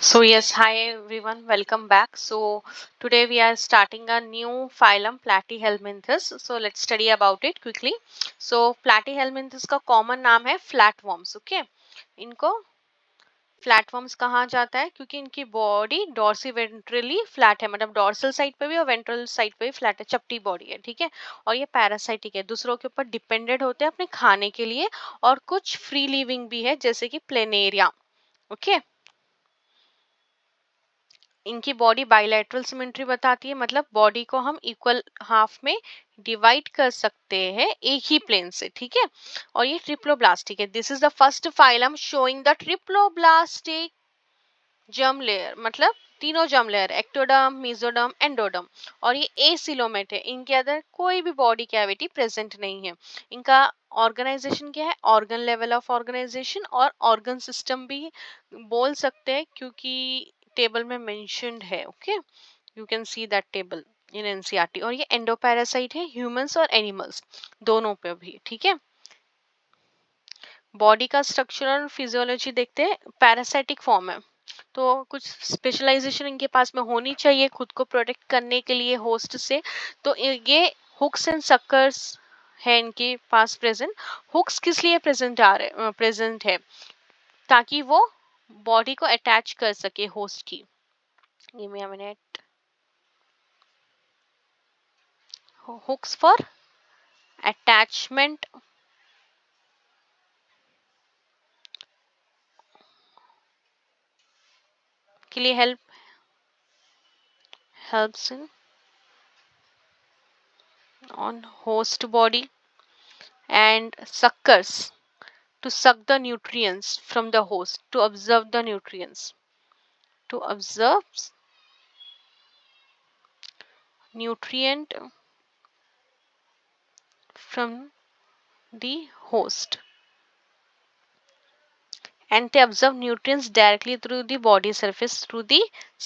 So yes, hi everyone, welcome back. So today we are starting a new phylum Platyhelminthes. So let's study about it quickly. So Platyhelminthes का common नाम है flatworms. Okay, इनको flatworms कहा जाता है क्योंकि इनकी बॉडी डॉर्सी वेंट्रली फ्लैट है, मतलब डॉर्सल साइड पे भी और वेंट्रल साइड पे भी फ्लैट है, चपटी बॉडी है, ठीक है। और ये पैरासाइटिक है, दूसरों के ऊपर डिपेंडेंट होते हैं अपने खाने के लिए, और कुछ फ्री लिविंग भी है जैसे कि प्लेनेरिया। ओके, इनकी बॉडी बाइलेटरल सिमेट्री बताती है, मतलब बॉडी को हम इक्वल हाफ में डिवाइड कर सकते हैं एक ही प्लेन से, ठीक है। और ये ट्रिप्लोब्लास्टिक है। This is the first phylum showing the triploblastic germ layer, मतलब तीनों germ layer, ectoderm, mesoderm, endoderm. और ये एसिलोमेट है, इनके अंदर कोई भी बॉडी कैविटी प्रेजेंट नहीं है। इनका ऑर्गेनाइजेशन क्या है, ऑर्गन लेवल ऑफ ऑर्गेनाइजेशन, और ऑर्गन सिस्टम भी बोल सकते हैं क्योंकि टेबल में मेंशन्ड है। Okay, you can see that table in NCERT. और ये एंडोपैरासाइट है ह्यूमंस और एनिमल्स दोनों पे भी, ठीक है। बॉडी का स्ट्रक्चर और फिजियोलॉजी देखते हैं। पैरासाइटिक फॉर्म है, तो कुछ स्पेशलाइजेशन इनके पास में होनी चाहिए खुद को प्रोटेक्ट करने के लिए होस्ट से। तो ये हुक्स एंड सक्कर्स है इनके पास प्रेजेंट। हुक्स किस लिए प्रेजेंट है, ताकि वो बॉडी को अटैच कर सके होस्ट की। Give me a minute. Hooks for attachment के लिए helps in on host body, and suckers to suck the nutrients from the host, to observe the nutrients, to observe nutrient from the host, and they absorb nutrients directly through the body surface through the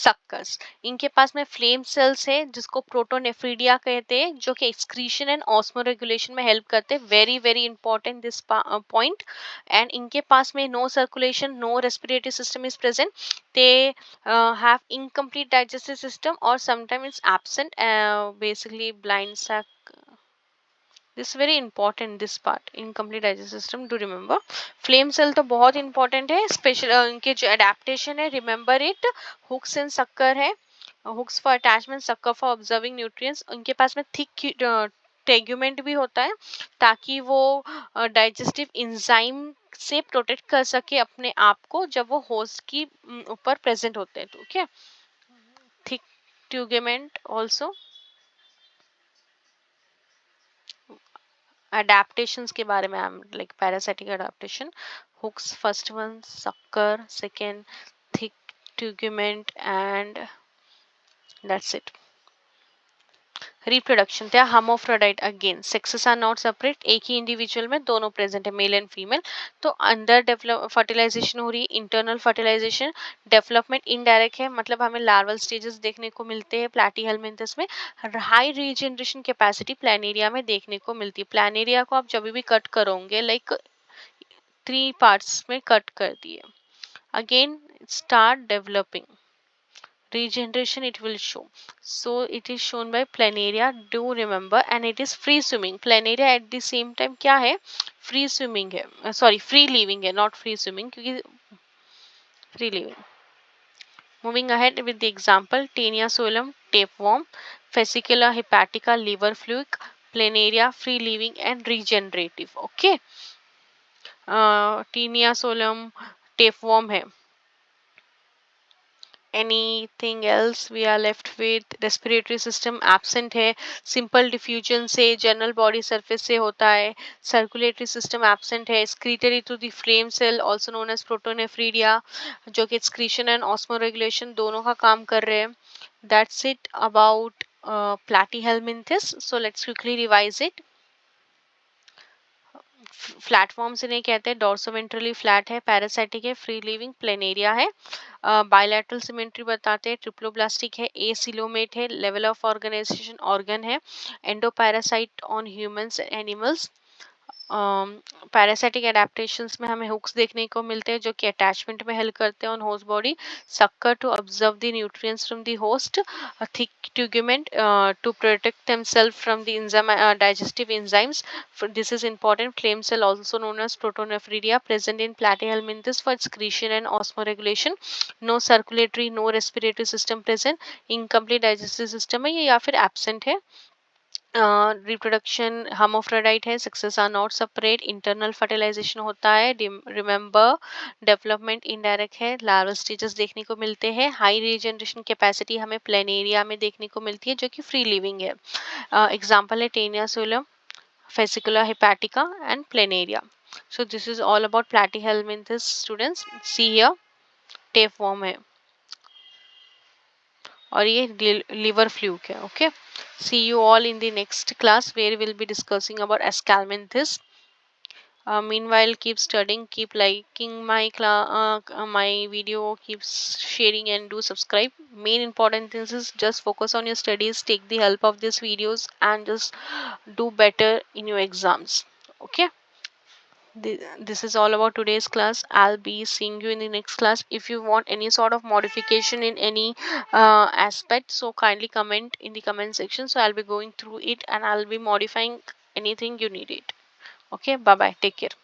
suckers. इनके पास में flame cells है जिसको protonephridia कहते हैं, जो कि excretion and osmoregulation में हेल्प करते हैं। Very very important this point. And इनके पास में no circulation, no respiratory system is present. They have incomplete digestive system, और sometime it's absent, basically blind sac. This very important, this part, incomplete digestive system to remember. Flame cell तो बहुत important है, special इनके जो adaptation है, remember it. Hooks and sucker है, hooks for attachment, sucker for observing nutrients. उनके पास में थिक टेग्यूमेंट भी होता है, ताकि वो डाइजेस्टिव इंजाइम से प्रोटेक्ट कर सके अपने आप को जब वो होस्ट की ऊपर प्रेजेंट होते हैं, ठीक है। Thick tegument also. adaptations के बारे में, I'm like parasitic adaptation. Hooks first one, sucker second, thick tegument, and that's it. Reproduction, they are hermaphrodite again, sexes are not separate, एक ही इंडिविजुअल में दोनों प्रेजेंट है, मेल एंड फीमेल। तो अंदर develop fertilisation हो रही है, इंटरनल फर्टिलाइजेशन। डेवलपमेंट इनडायरेक्ट है, मतलब हमें लार्वल स्टेजेस देखने को मिलते हैं प्लैटीहेल्मिन्थस में। हाई रीजनरेशन कैपेसिटी प्लानेरिया में देखने को मिलती है। प्लानेरिया को आप जब भी कट करोगे, लाइक 3 पार्ट्स में कट कर दिए, again start developing, regeneration it will show. So it is shown by planaria, do remember, and it is free swimming. Planaria at the same time क्या है, free swimming है, sorry free living है, not free swimming, क्योंकि free living. Moving ahead with the example, Taenia solemn, tapeworm, fascicula hepatica, liver fluke, planaria, free living and regenerative. Okay, Taenia solemn tapeworm है। Anything else we are left with, respiratory system absent है, simple diffusion से, general body surface से होता है। circulatory system absent है, excretory to the flame cell also known as protonephridia, जो कि excretion and osmoregulation दोनों का काम कर रहे हैं। That's it about platyhelminthes. So let's quickly revise it. Flatworms इन्हें कहते हैं, डॉर्सोवेंट्रली फ्लैट है, पैरासाइटिक है, फ्री लिविंग, प्लेनेरिया है। बायलैटरल सिमेट्री बताते हैं, ट्रिप्लोब्लास्टिक है, एसिलोमेट है, लेवल ऑफ ऑर्गेनाइजेशन ऑर्गन है, endoparasite on humans animals, parasitic adaptations में हमें हुक्स देखने को मिलते हैं जो कि अटैचमेंट में हेल्प करते हैं on host body. Sucker to observe the nutrients from the host. Thick tegument to protect themselves from the enzyme digestive enzymes. This is important. Flame cell, also known as protonephridia, present in platyhelminthes for excretion and osmoregulation. No circulatory, no respiratory system present. Incomplete digestive system है ये या फिर absent है. Reproduction hermaphrodite है. Sexes are not separate. Internal fertilization होता है. Remember development indirect है. Larval stages देखने को मिलते हैं. हाई रीजनरेशन कैपेसिटी हमें प्लेनेरिया में देखने को मिलती है जो कि फ्री लिविंग है. एग्जाम्पल है Taenia solium, Fasciola hepatica and planaria. So this is all about platyhelminthes students. See here, tapeworm है और ये liver fluke है. Okay, see you all in the next class where we'll be discussing about Aschalminthes. Meanwhile, keep studying, keep liking my video, keep sharing and do subscribe. Main important thing is just focus on your studies, take the help of these videos and just do better in your exams. Okay, this is all about today's class. I'll be seeing you in the next class. If you want any sort of modification in any aspect, so kindly comment in the comment section, so I'll be going through it and I'll be modifying anything you need it. Okay, bye bye, take care.